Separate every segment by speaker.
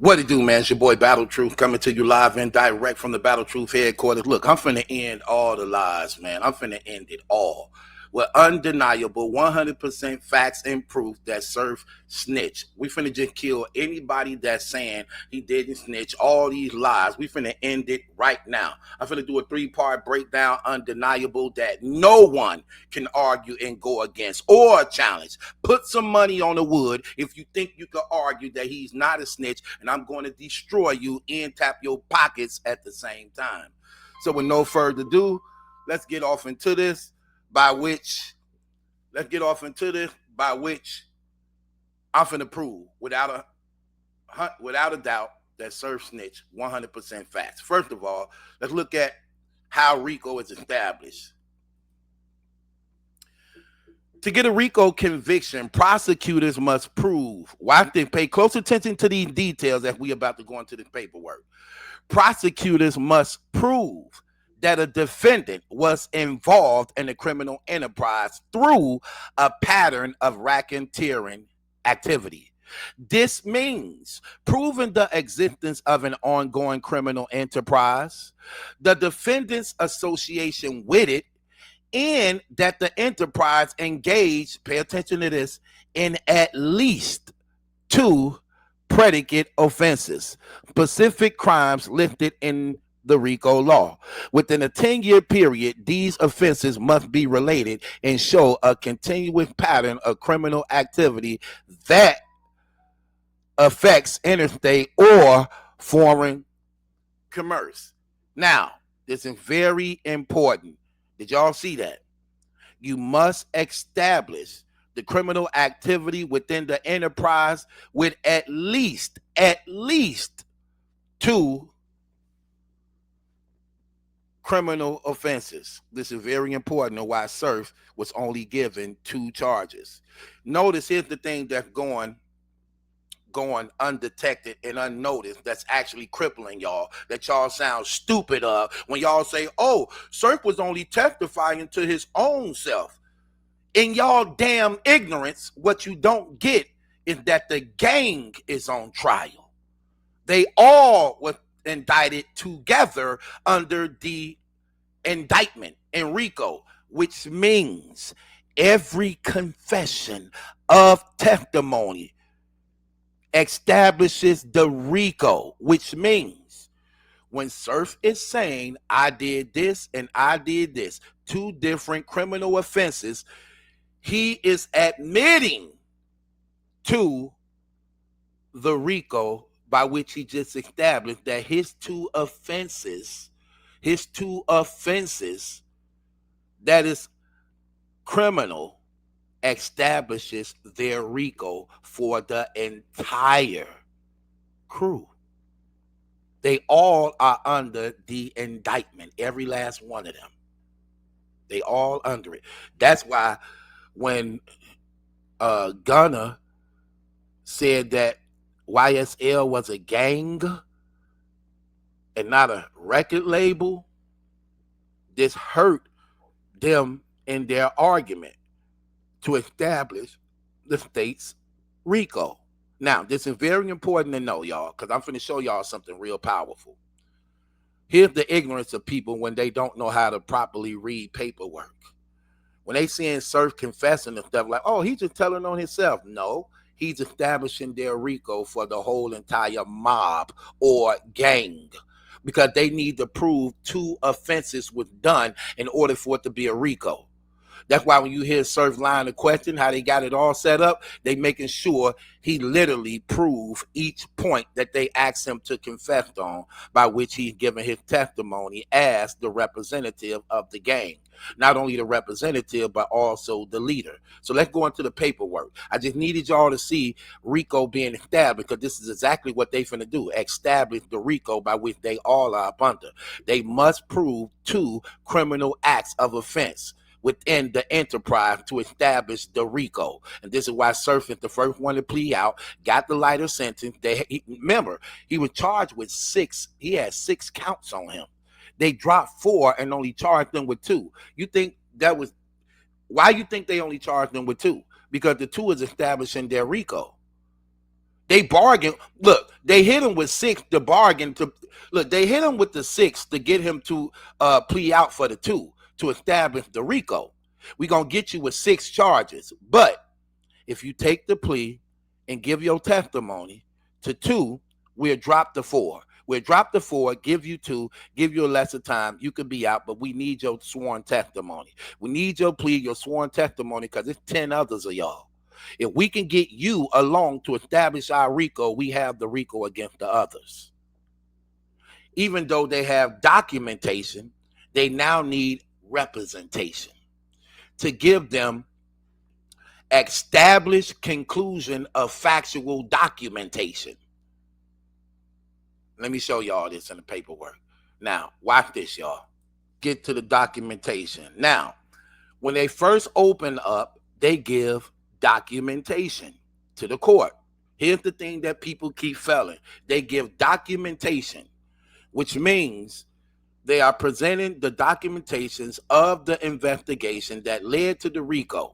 Speaker 1: What it do, man? It's your boy Battle Truth coming to you live and direct from the Battle Truth headquarters. Look, I'm finna end all the lies, man. I'm finna end it all with undeniable 100% facts and proof that Surf snitched. We finna just kill anybody that's saying he didn't snitch. All these lies, we finna end it right now. I'm finna do a 3-part breakdown, undeniable, that no one can argue and go against or challenge. Put some money on the wood if you think you can argue that he's not a snitch, and I'm going to destroy you and tap your pockets at the same time. So with no further ado, let's get off into this, by which I'm finna prove without a doubt that Surf snitch 100% facts. First of all, let's look at how RICO is established. To get a RICO conviction, prosecutors must prove. Watch and pay close attention to these details as we about to go into this paperwork. Prosecutors must prove that a defendant was involved in a criminal enterprise through a pattern of racketeering activity. This means proving the existence of an ongoing criminal enterprise, the defendant's association with it, and that the enterprise engaged, pay attention to this, in at least 2 predicate offenses, specific crimes listed in the RICO law. Within a 10-year period, these offenses must be related and show a continuous pattern of criminal activity that affects interstate or foreign commerce. Now, this is very important. Did y'all see that? You must establish the criminal activity within the enterprise with at least 2 criminal offenses. This is very important on why Surf was only given 2 charges. Notice, here's the thing that's going undetected and unnoticed, that's actually crippling y'all, that y'all sound stupid of when y'all say, oh, Surf was only testifying to his own self. In y'all damn ignorance, what you don't get is that the gang is on trial. They all were indicted together under the indictment in RICO, which means every confession of testimony establishes the RICO, which means when Surf is saying I did this and I did this, 2 different criminal offenses, he is admitting to the RICO, by which he just established that his two offenses that is criminal establishes their RICO for the entire crew. They all are under the indictment, every last one of them. They all under it. That's why when Gunna said that YSL was a gang and not a record label, this hurt them in their argument to establish the state's RICO. Now, this is very important to know, y'all, because I'm going to show y'all something real powerful. Here's the ignorance of people when they don't know how to properly read paperwork. When they seeing Surf confessing and stuff like, oh, he's just telling on himself. No, he's establishing their RICO for the whole entire mob or gang, because they need to prove 2 offenses was done in order for it to be a RICO. That's why when you hear Surf line of question, how they got it all set up, they making sure he literally prove each point that they asked him to confess on, by which he's giving his testimony as the representative of the gang. Not only the representative, but also the leader. So let's go into the paperwork. I just needed y'all to see RICO being established, because this is exactly what they finna do. Establish the RICO by which they all are up under. They must prove 2 criminal acts of offense within the enterprise to establish the RICO. And this is why Surf is the first one to plea out, got the lighter sentence. Remember, he was charged with 6. He had 6 counts on him. They dropped 4 and only charged them with 2. You think that was, why you think they only charged them with 2? Because the 2 is establishing their RICO. They bargain. Look, they hit him with 6 to bargain to look. They hit him with the 6 to get him to plea out for the 2 to establish the RICO. We're gonna get you with 6 charges, but if you take the plea and give your testimony to 2, we'll drop the 4. We'll drop the 4, give you 2, give you a lesser time. You can be out, but we need your sworn testimony. We need your plea, your sworn testimony, because it's 10 others of y'all. If we can get you along to establish our RICO, we have the RICO against the others. Even though they have documentation, they now need representation to give them established conclusion of factual documentation. Let me show y'all this in the paperwork. Now, watch this, y'all. Get to the documentation. Now, when they first open up, they give documentation to the court. Here's the thing that people keep failing. They give documentation, which means they are presenting the documentations of the investigation that led to the RICO.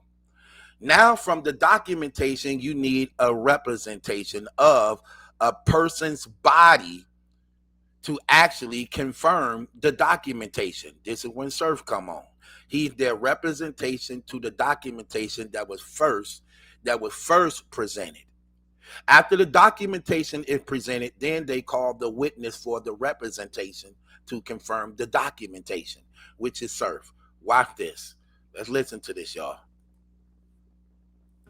Speaker 1: Now, from the documentation, you need a representation of a person's body to actually confirm the documentation. This is when Surf come on. He's their representation to the documentation that was first presented. After the documentation is presented, then they call the witness for the representation to confirm the documentation, which is Surf. Watch this. Let's listen to this, y'all.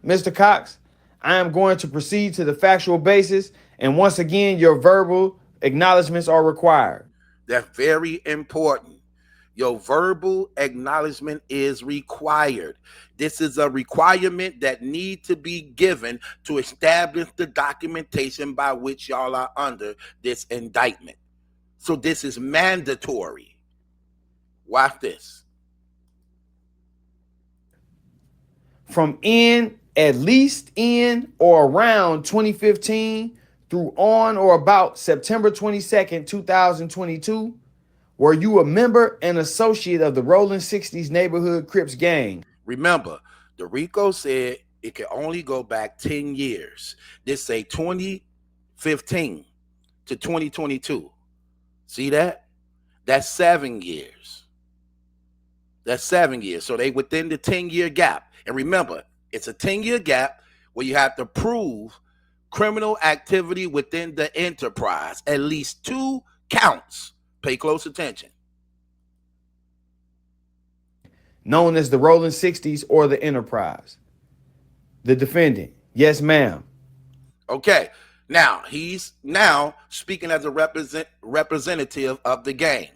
Speaker 2: Mr. Cox, I am going to proceed to the factual basis, and once again, your verbal acknowledgments are required.
Speaker 1: That's very important. Your verbal acknowledgement is required. This is a requirement that needs to be given to establish the documentation by which y'all are under this indictment. So this is mandatory. Watch this.
Speaker 2: From at least in or around 2015 through on or about September 22nd, 2022, were you a member and associate of the Rolling 60s Neighborhood Crips gang?
Speaker 1: Remember, the RICO said it can only go back 10 years. This say 2015 to 2022. See that? That's 7 years. That's 7 years. So they within the 10-year gap. And remember, it's a 10-year gap where you have to prove criminal activity within the enterprise. At least 2 counts. Pay close attention.
Speaker 2: Known as the Rolling 60s or the Enterprise. The defendant. Yes, ma'am.
Speaker 1: Okay. Now, he's now speaking as a representative of the gang.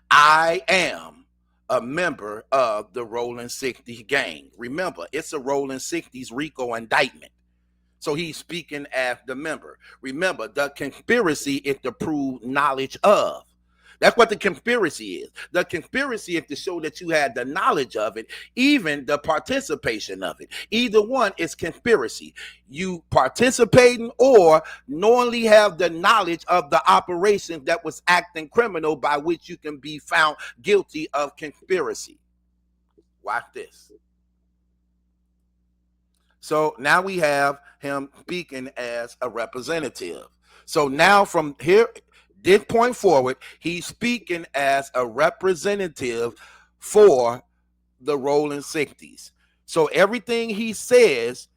Speaker 1: I am a member of the Rolling 60s gang. Remember, it's a Rolling 60s RICO indictment. So he's speaking as the member. Remember, the conspiracy is to prove knowledge of. That's what the conspiracy is. The conspiracy is to show that you had the knowledge of it, even the participation of it. Either one is conspiracy. You participating or knowingly have the knowledge of the operation that was acting criminal by which you can be found guilty of conspiracy. Watch this. So now we have him speaking as a representative. So now from here, this point forward, he's speaking as a representative for the Rolling 60s. So everything he says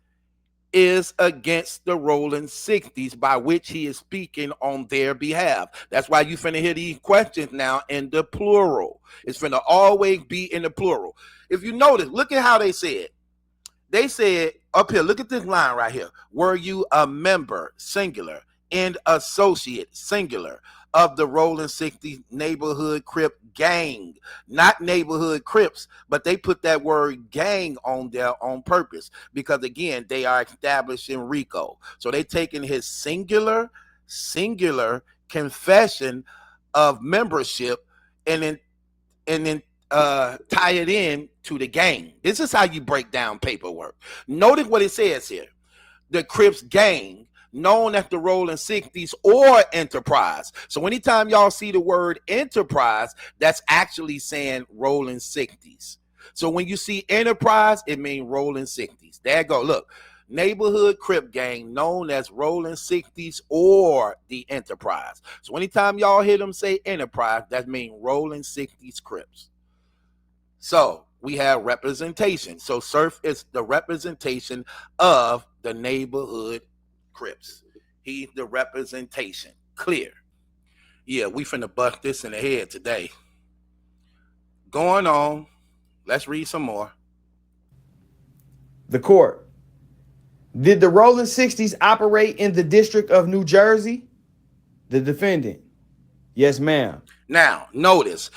Speaker 1: is against the Rolling 60s, by which he is speaking on their behalf. That's why you finna hear these questions now in the plural. It's finna always be in the plural. If you notice, look at how they said. They said up here, look at this line right here. Were you a member, singular, and associate, singular, of the Rolling 60s Neighborhood Crip gang? Not Neighborhood Crips, but they put that word gang on there on purpose because, again, they are establishing RICO. So they taking his singular confession of membership and then tie it in to the gang. This is how you break down paperwork. Notice what it says here. The Crips gang, known as the Rolling 60s or Enterprise. So anytime y'all see the word Enterprise, that's actually saying Rolling 60s. So when you see Enterprise, it means Rolling 60s. There you go. Look, neighborhood Crip gang known as Rolling 60s or the Enterprise. So anytime y'all hear them say Enterprise, that means Rolling 60s Crips. So we have representation. So Surf is the representation of the neighborhood Crips. He's the representation. Clear. Yeah, we finna bust this in the head today. Going on. Let's read some more.
Speaker 2: The court. Did the Rolling 60s operate in the District of New Jersey? The defendant. Yes, ma'am.
Speaker 1: Now, notice,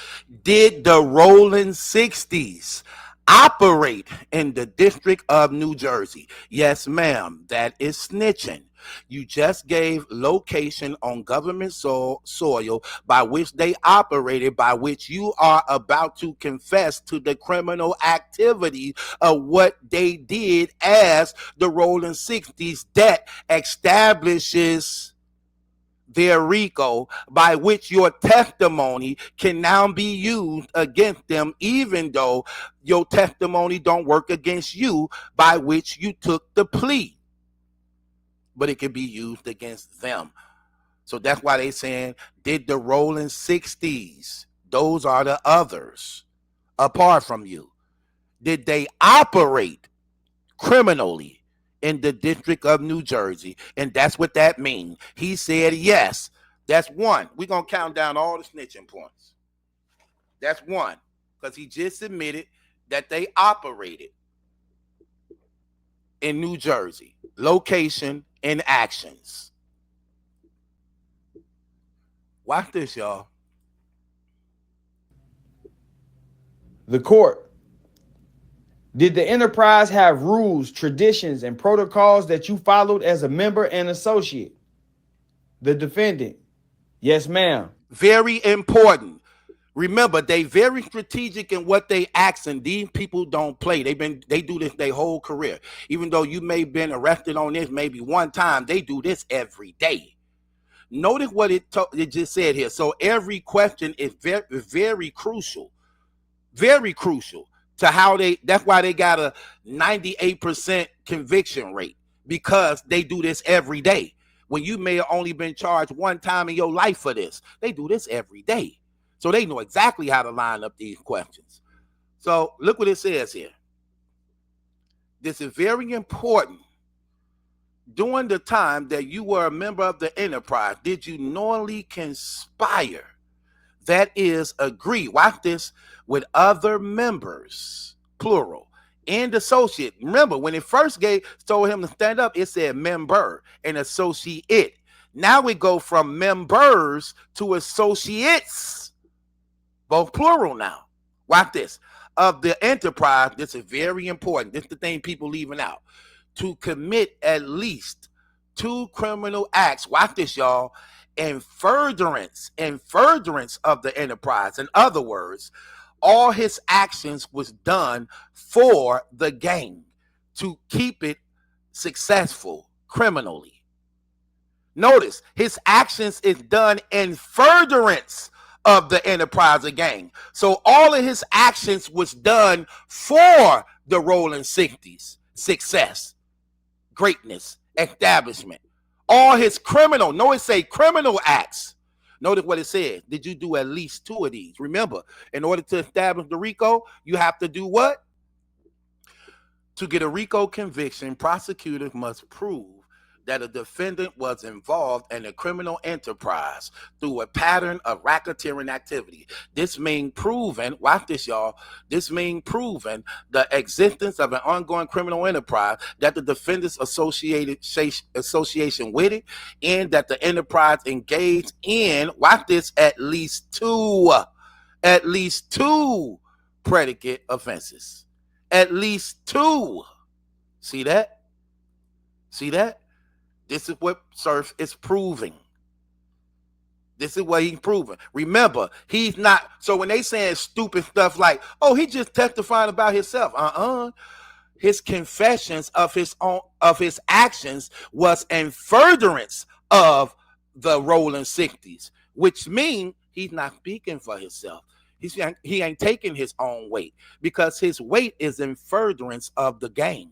Speaker 1: did the Rolling 60s operate in the District of New Jersey? Yes, ma'am. That is snitching. You just gave location on government soil by which they operated, by which you are about to confess to the criminal activity of what they did as the Rolling 60s. That establishes their RICO, by which your testimony can now be used against them, even though your testimony don't work against you, by which you took the plea. But it can be used against them. So that's why they saying, did the Rolling 60s, those are the others, apart from you, did they operate criminally in the District of New Jersey? And that's what that means. He said yes. That's one. We're going to count down all the snitching points. That's one. Because he just admitted that they operated in New Jersey. Location and actions. Watch this, y'all.
Speaker 2: The court. Did the enterprise have rules, traditions, and protocols that you followed as a member and associate? The defendant. Yes, ma'am.
Speaker 1: Very important. Remember, they very strategic in what they asking. These people don't play. They do this their whole career. Even though you may have been arrested on this maybe one time, they do this every day. Notice what it just said here. So every question is very, very crucial. Very crucial to how that's why they got a 98% conviction rate, because they do this every day. When you may have only been charged one time in your life for this, they do this every day. So they know exactly how to line up these questions. So look what it says here. This is very important. During the time that you were a member of the enterprise, did you knowingly conspire, that is, agree, watch this, with other members, plural, and associate? Remember, when it first told him to stand up, it said member and associate. Now we go from members to associates, both plural now. Watch this. Of the enterprise, this is very important. This is the thing people leaving out. To commit at least 2 criminal acts. Watch this, y'all. In furtherance of the enterprise. In other words, all his actions was done for the gang to keep it successful criminally. Notice, his actions is done in furtherance of the enterprise of gang. So all of his actions was done for the Rolling 60s success, greatness, establishment. All his criminal, notice say criminal acts. Notice what it says. Did you do at least 2 of these? Remember, in order to establish the RICO, you have to do what? To get a RICO conviction, prosecutors must prove that a defendant was involved in a criminal enterprise through a pattern of racketeering activity. This means proven, watch this, y'all, this means proven the existence of an ongoing criminal enterprise, that the defendant's association with it, and that the enterprise engaged in, watch this, at least two predicate offenses. At least 2. See that? See that? This is what Surf is proving. This is what he's proving. Remember, he's not. So when they saying stupid stuff like, oh, he just testifying about himself. His confessions of his actions was in furtherance of the Rolling 60s, which means he's not speaking for himself. He ain't taking his own weight, because his weight is in furtherance of the gang.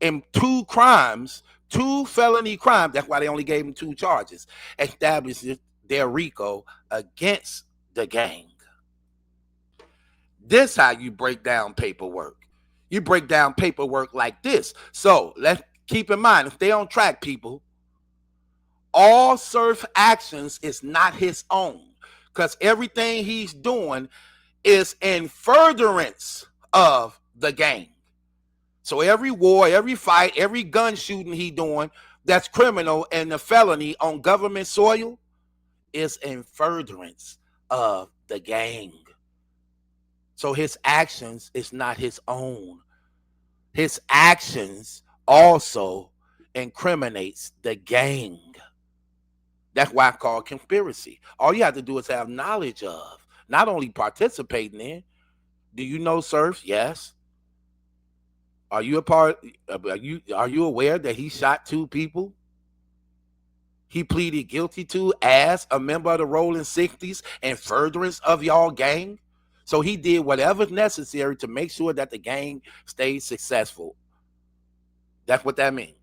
Speaker 1: in two crimes, two felony crimes. That's why they only gave him two charges. Establishes their RICO against the gang. This how you break down paperwork. You break down paperwork like this. So let's keep in mind, if they on track, people, all Surf actions is not his own, because everything he's doing is in furtherance of the gang. So every war, every fight, every gun shooting he doing that's criminal and the felony on government soil is in furtherance of the gang. So his actions is not his own. His actions also incriminates the gang. That's why I call it conspiracy. All you have to do is have knowledge of, not only participating in. Do you know Surf? Yes. Are you a part? Are you aware that he shot two people? He pleaded guilty to as a member of the Rolling 60s and furtherance of y'all gang. So he did whatever's necessary to make sure that the gang stays successful. That's what that means.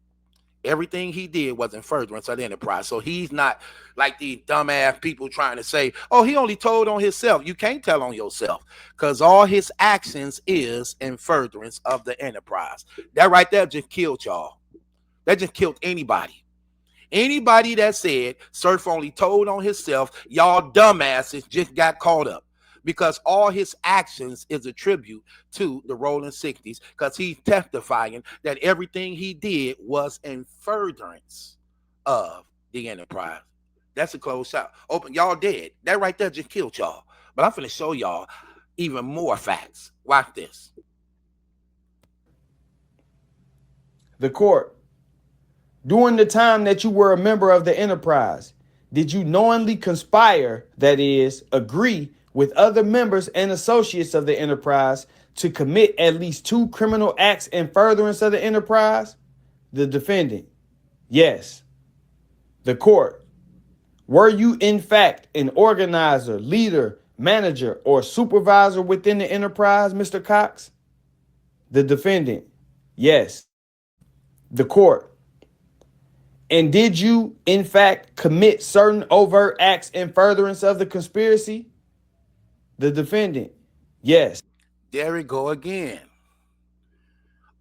Speaker 1: Everything he did was in furtherance of the enterprise. So he's not like these dumbass people trying to say, oh, he only told on himself. You can't tell on yourself, because all his actions is in furtherance of the enterprise. That right there just killed y'all. That just killed anybody. Anybody that said Surf only told on himself, y'all dumbasses just got caught up, because all his actions is a tribute to the Rolling 60s, because he's testifying that everything he did was in furtherance of the enterprise. That's a closed shot. Open, y'all dead. That right there just killed y'all. But I'm finna show y'all even more facts. Watch this.
Speaker 2: The court. During the time that you were a member of the enterprise, did you knowingly conspire, that is, agree with other members and associates of the enterprise to commit at least two criminal acts in furtherance of the enterprise? The defendant. Yes. The court. Were you in fact an organizer, leader, manager, or supervisor within the enterprise, Mr. Cox? The defendant. Yes. The court. And did you, in fact, commit certain overt acts in furtherance of the conspiracy? The defendant. Yes.
Speaker 1: There we go again.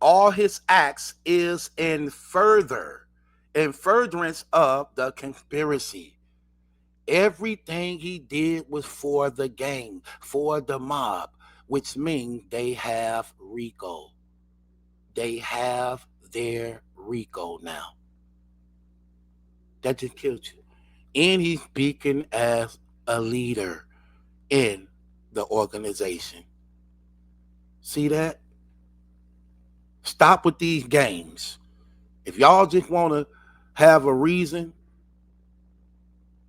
Speaker 1: All his acts is in furtherance of the conspiracy. Everything he did was for the gang, for the mob, which means they have RICO. They have their RICO now. That just killed you. And he's speaking as a leader in the organization. See that? Stop with these games. If y'all just want to have a reason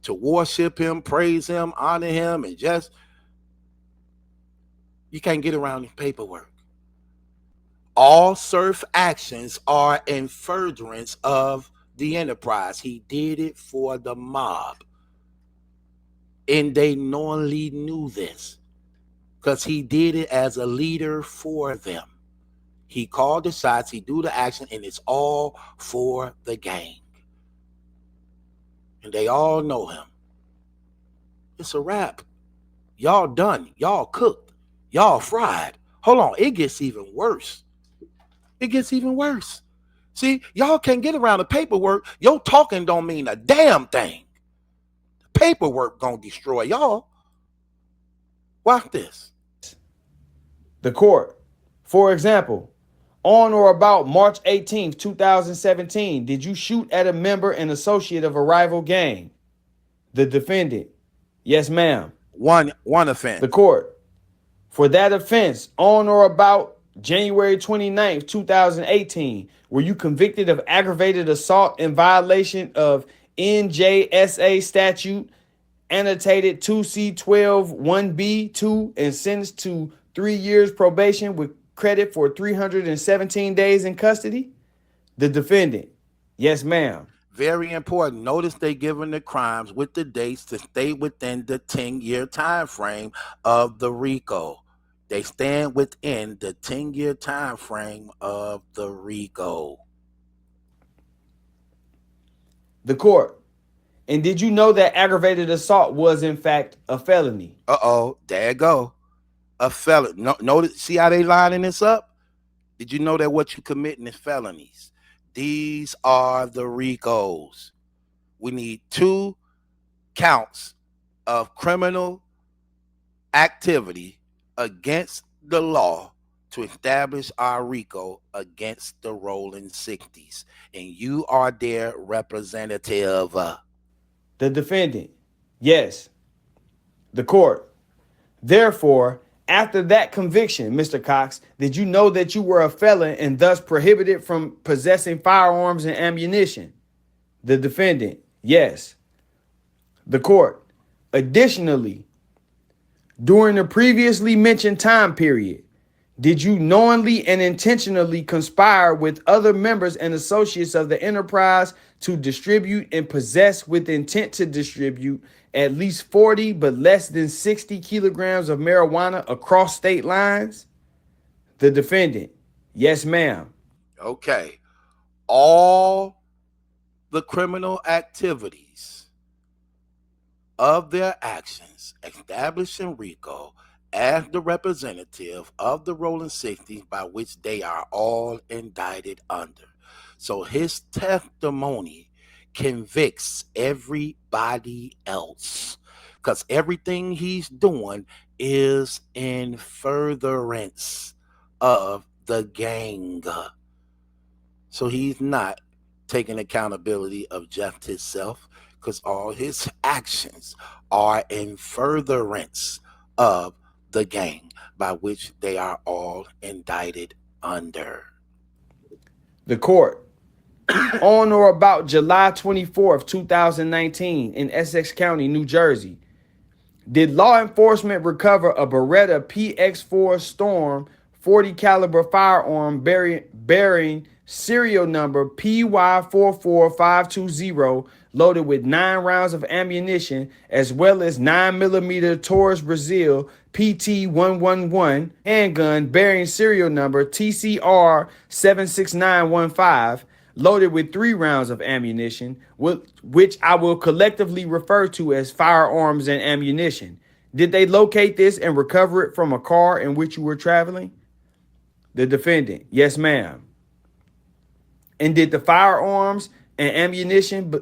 Speaker 1: to worship him, praise him, honor him, and just, you can't get around this paperwork. All Surf actions are in furtherance of the enterprise. He did it for the mob. And they knowingly knew this, because he did it as a leader for them. He called the shots, he do the action, and it's all for the gang. And they all know him. It's a wrap. Y'all done. Y'all cooked. Y'all fried. Hold on. It gets even worse. It gets even worse. See, y'all can't get around the paperwork. Your talking don't mean a damn thing. The paperwork gonna destroy y'all. Watch this.
Speaker 2: The court. For example, on or about March 18th, 2017, did you shoot at a member and associate of a rival gang? The defendant. Yes, ma'am.
Speaker 1: One offense.
Speaker 2: The court. For that offense, on or about January 29th, 2018, were you convicted of aggravated assault in violation of NJSA statute annotated 2C12 1B2 and sentenced to 3 years probation with credit for 317 days in custody? The defendant. Yes, ma'am.
Speaker 1: Very important. Notice they giving the crimes with the dates to stay within the 10-year time frame of the RICO. They stand within the 10-year time frame of the RICO.
Speaker 2: The court. And did you know that aggravated assault was in fact a felony?
Speaker 1: There you go. A felon. No, notice, see how they lining this up? Did you know that what you committing is felonies? These are the RICOs. We need 2 counts of criminal activity against the law to establish our RICO against the rolling 60s. And you are their representative.
Speaker 2: The defendant. Yes. The court. Therefore, after that conviction, Mr. Cox, did you know that you were a felon and thus prohibited from possessing firearms and ammunition? The defendant. Yes. The court. Additionally, during the previously mentioned time period, did you knowingly and intentionally conspire with other members and associates of the enterprise to distribute and possess with intent to distribute at least 40 but less than 60 kilograms of marijuana across state lines? The defendant. Yes, ma'am.
Speaker 1: Okay. All the criminal activities of their actions establishing RICO as the representative of the rolling 60s by which they are all indicted under. So his testimony convicts everybody else because everything he's doing is in furtherance of the gang. So he's not taking accountability of just himself because all his actions are in furtherance of the gang by which they are all indicted under.
Speaker 2: The court. On or about July 24th, 2019 in Essex County, New Jersey, did law enforcement recover a Beretta PX4 Storm 40 caliber firearm bearing serial number PY44520 loaded with 9 rounds of ammunition as well as 9mm Taurus Brazil PT111 handgun bearing serial number TCR 76915 loaded with 3 rounds of ammunition, which I will collectively refer to as firearms and ammunition. Did they locate this and recover it from a car in which you were traveling? The defendant. Yes, ma'am. And did the firearms and ammunition,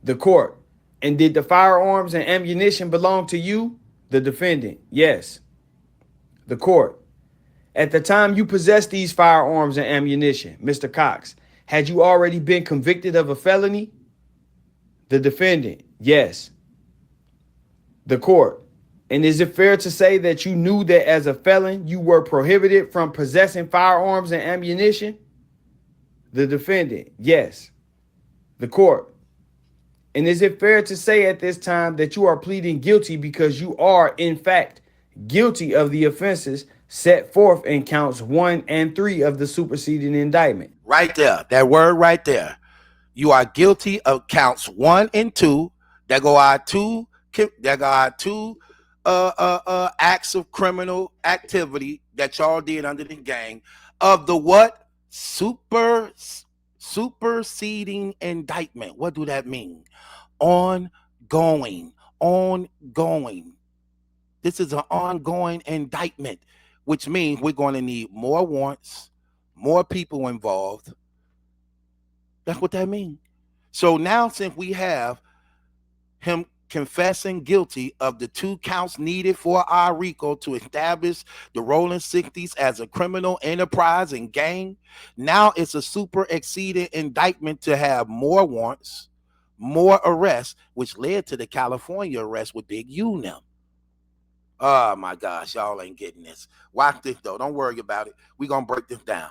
Speaker 2: the court, and did the firearms and ammunition belong to you? The defendant. Yes. The court. At the time you possessed these firearms and ammunition, Mr. Cox, had you already been convicted of a felony? The defendant. Yes. The court. And is it fair to say that you knew that as a felon you were prohibited from possessing firearms and ammunition? The defendant. Yes. The court. And is it fair to say at this time that you are pleading guilty because you are, in fact, guilty of the offenses set forth in counts 1 and 3 of the superseding indictment?
Speaker 1: Right there, that word right there. You are guilty of counts 1 and 2. That go our two acts of criminal activity that y'all did under the gang of the what? Superseding indictment. What do that mean? Ongoing. This is an ongoing indictment, which means we're going to need more warrants, more people involved. That's what that means. So now, since we have him confessing guilty of the 2 counts needed for our RICO to establish the rolling 60s as a criminal enterprise and gang, now it's a super exceeding indictment to have more warrants, more arrests, which led to the California arrest with Big U now. Oh my gosh, y'all ain't getting this. Watch this though. Don't worry about it. We're going to break this down.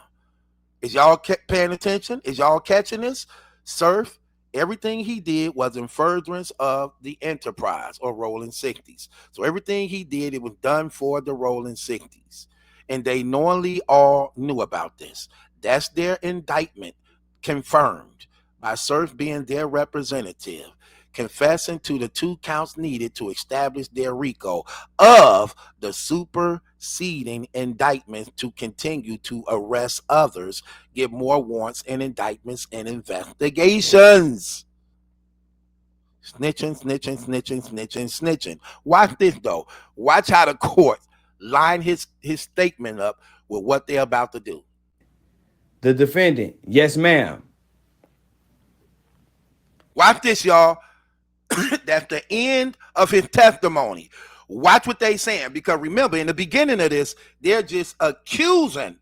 Speaker 1: Is y'all paying attention? Is y'all catching this? Surf, everything he did was in furtherance of the enterprise or rolling 60s. So everything he did, it was done for the rolling 60s. And they knowingly all knew about this. That's their indictment confirmed by Surf being their representative. confessing to the 2 counts needed to establish their RICO of the superseding indictments to continue to arrest others, give more warrants and indictments and investigations. Snitching, snitching, snitching, snitching, snitching. Watch this though. Watch how the court line his statement up with what they're about to do.
Speaker 2: The defendant, yes, ma'am.
Speaker 1: Watch this, y'all. That's the end of his testimony. Watch what they saying, because remember, in the beginning of this, they're just accusing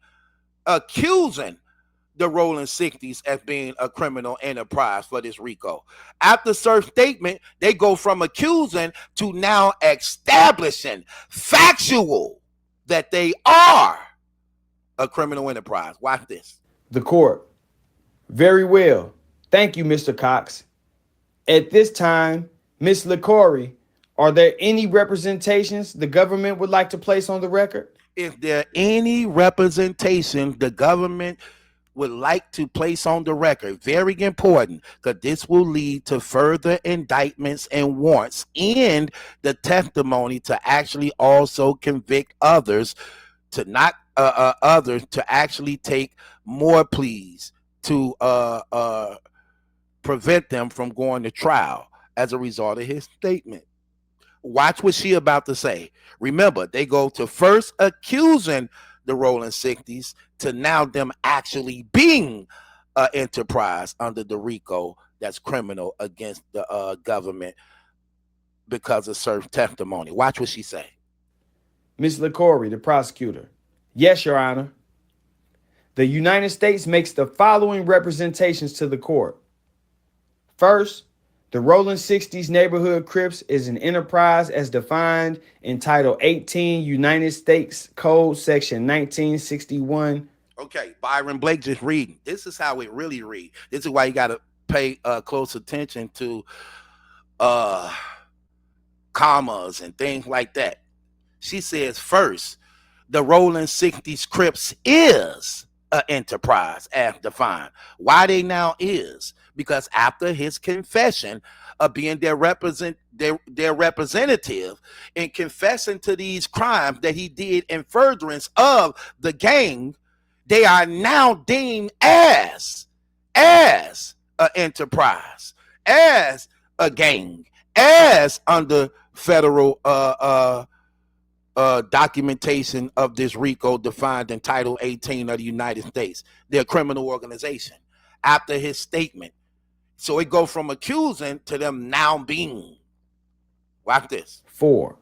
Speaker 1: the Rolling 60s as being a criminal enterprise for this RICO. After Surf's statement, they go from accusing to now establishing factual that they are a criminal enterprise. Watch this.
Speaker 2: The court, very well. Thank you, Mr. Cox. At this time, Ms. LaCorey, are there any representations the government would like to place on the record?
Speaker 1: If there any representation the government would like to place on the record, very important, because this will lead to further indictments and warrants and the testimony to actually also convict others, to not others to actually take more pleas to prevent them from going to trial as a result of his statement. Watch what she about to say. Remember, they go to first accusing the Rolling 60s to now them actually being an enterprise under the RICO that's criminal against the government because of Surf's testimony. Watch what she say.
Speaker 2: Ms. LaCorey, the prosecutor. Yes, Your Honor. The United States makes the following representations to the court. First, the Rolling 60s Neighborhood Crips is an enterprise as defined in Title 18 United States Code Section 1961.
Speaker 1: Okay, Byron Blake just reading. This is how it really reads. This is why you got to pay close attention to commas and things like that. She says, first, the Rolling 60s Crips is an enterprise as defined. Why they now is? Because after his confession of being their representative and confessing to these crimes that he did in furtherance of the gang, they are now deemed as an enterprise, as a gang, as under federal documentation of this RICO defined in Title 18 of the United States. They're a criminal organization after his statement. So it goes from accusing to them now being. Watch this.
Speaker 2: 4.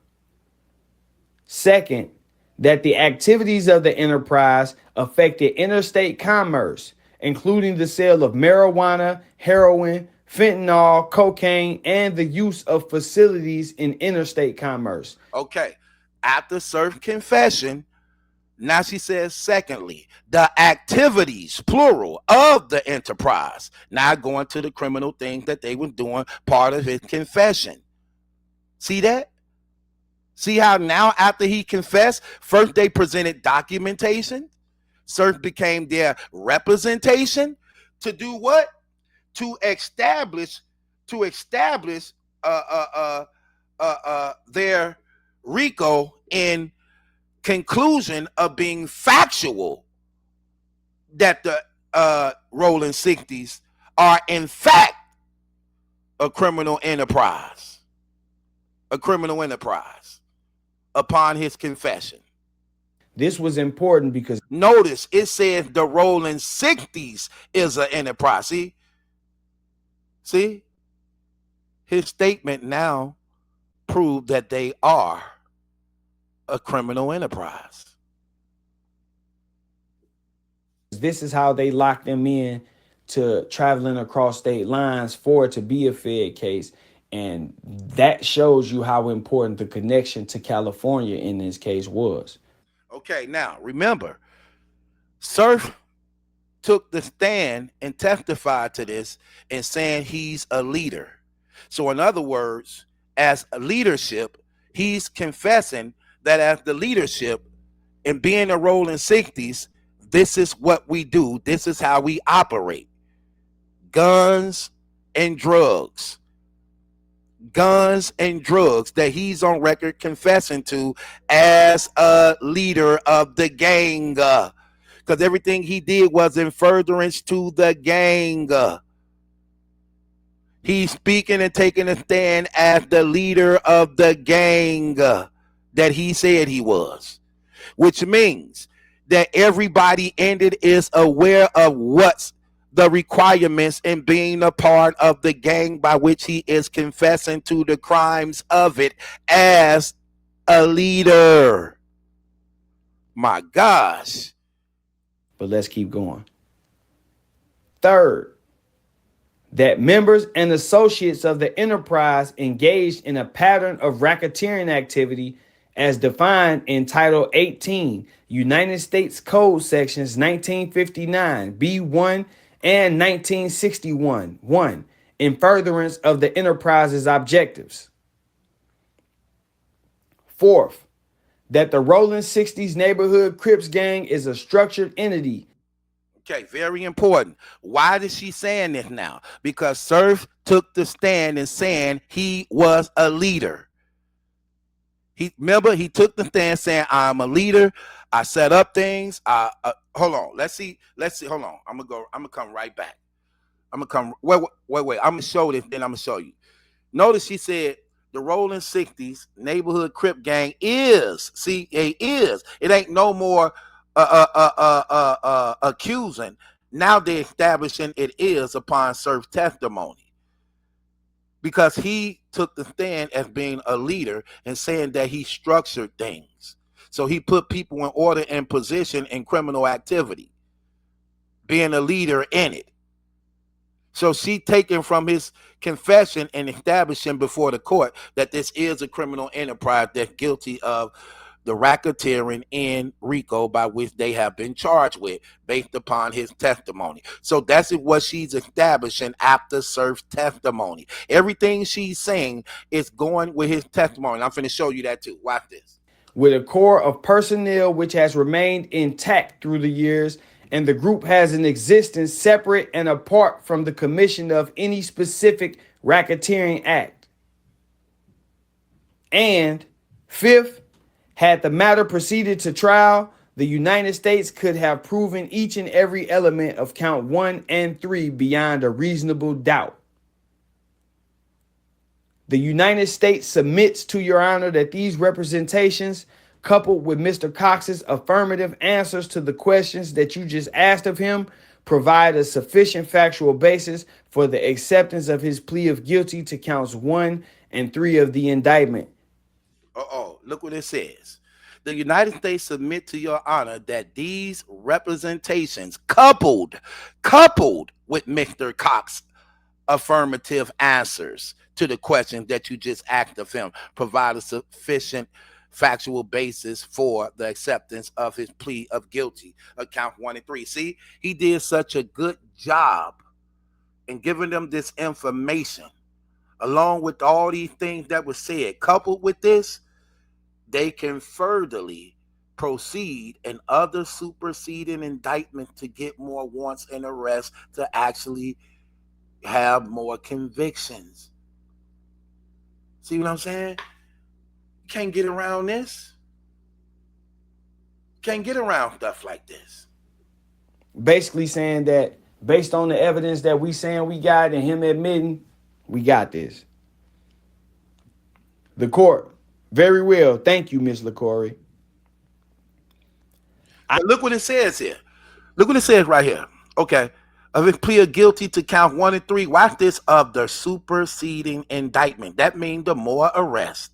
Speaker 2: Second, that the activities of the enterprise affected interstate commerce, including the sale of marijuana, heroin, fentanyl, cocaine, and the use of facilities in interstate commerce.
Speaker 1: Okay. After Surf confession, now she says, secondly, the activities, plural, of the enterprise. Now going to the criminal things that they were doing, part of his confession. See that? See how now after he confessed, first they presented documentation. Surf became their representation to do what? To establish their RICO in conclusion of being factual that the Rolling 60s are in fact a criminal enterprise upon his confession.
Speaker 2: This was important because
Speaker 1: notice it says the Rolling 60s is an enterprise. See his statement now proved that they are a criminal enterprise.
Speaker 2: This is how they locked them in to traveling across state lines for it to be a Fed case. And that shows you how important the connection to California in this case was.
Speaker 1: Okay, now remember, Surf took the stand and testified to this and saying he's a leader. So in other words, as a leadership, he's confessing that as the leadership and being a Rolling 60s, this is what we do. This is how we operate. Guns and drugs. guns, and drugs that he's on record confessing to as a leader of the gang. Because everything he did was in furtherance to the gang. He's speaking and taking a stand as the leader of the gang that he said he was, which means that everybody in it is aware of what's the requirements in being a part of the gang by which he is confessing to the crimes of it as a leader. My gosh.
Speaker 2: But let's keep going. Third, that members and associates of the enterprise engaged in a pattern of racketeering activity as defined in Title 18, United States Code Sections 1959, B1 and 1961, 1, in furtherance of the enterprise's objectives. Fourth, that the Rolling 60s Neighborhood Crips gang is a structured entity.
Speaker 1: Okay, very important. Why is she saying this now? Because Surf took the stand and saying he was a leader. He took the stand saying, I'm a leader. I set up things. Hold on. Let's see. Hold on. I'm gonna come right back. I'm gonna come. Wait. I'm gonna show this. Then I'm gonna show you. Notice she said the Rolling 60s Neighborhood Crip gang is is. It ain't no more accusing. Now they're establishing it is upon Surf's testimony. Because he took the stand as being a leader and saying that he structured things. So he put people in order and position in criminal activity, being a leader in it. So she taken from his confession and establishing before the court that this is a criminal enterprise that's guilty of the racketeering in RICO by which they have been charged with based upon his testimony. So that's what she's establishing after Surf's testimony. Everything she's saying is going with his testimony. I'm going to show you that too. Watch this.
Speaker 2: With a core of personnel which has remained intact through the years, and the group has an existence separate and apart from the commission of any specific racketeering act. And fifth, had the matter proceeded to trial, the United States could have proven each and every element of count 1 and 3 beyond a reasonable doubt. The United States submits to your honor that these representations, coupled with Mr. Cox's affirmative answers to the questions that you just asked of him, provide a sufficient factual basis for the acceptance of his plea of guilty to counts 1 and 3 of the indictment.
Speaker 1: Look what it says. The United States submit to your honor that these representations, coupled with Mr. Cox's affirmative answers to the questions that you just asked of him, provide a sufficient factual basis for the acceptance of his plea of guilty of count 1 and 3. See, he did such a good job in giving them this information, along with all these things that were said. Coupled with this, they can furtherly proceed in other superseding indictments to get more warrants and arrests to actually have more convictions. See what I'm saying? You can't get around this. You can't get around stuff like this.
Speaker 2: Basically saying that based on the evidence that we saying we got and him admitting, we got this. The court. Very well. Thank you, Ms. LaCorey.
Speaker 1: Look what it says here. Look what it says right here. Okay. Of his plea of guilty to count 1 and 3. Watch this. Of the superseding indictment. That means the more arrests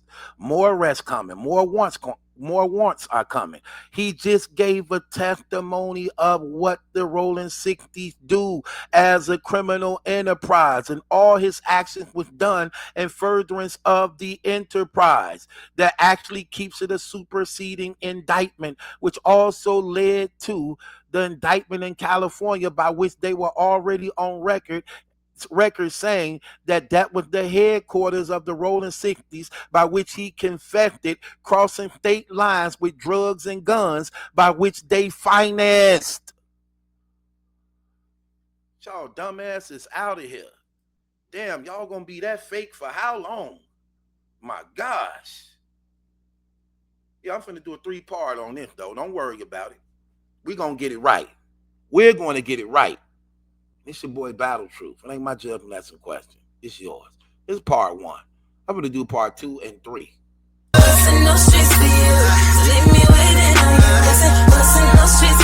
Speaker 1: coming, more warrants are coming. He just gave a testimony of what the Rolling 60s do as a criminal enterprise, and all his actions was done in furtherance of the enterprise that actually keeps it a superseding indictment, which also led to the indictment in California by which they were already on record saying that was the headquarters of the Rolling 60s by which he confessed it, crossing state lines with drugs and guns by which they financed. Y'all dumbasses out of here. Damn, y'all gonna be that fake for how long? My gosh. Yeah, I'm finna do a 3-part on this, though. Don't worry about it. We're gonna get it right. We're going to get it right. It's your boy Battle Truth. It ain't my judgment, that's some question. It's yours. It's part 1. I'm gonna do part 2 and 3.
Speaker 3: No streets for you. Leave me waiting on you. Bustin' no streets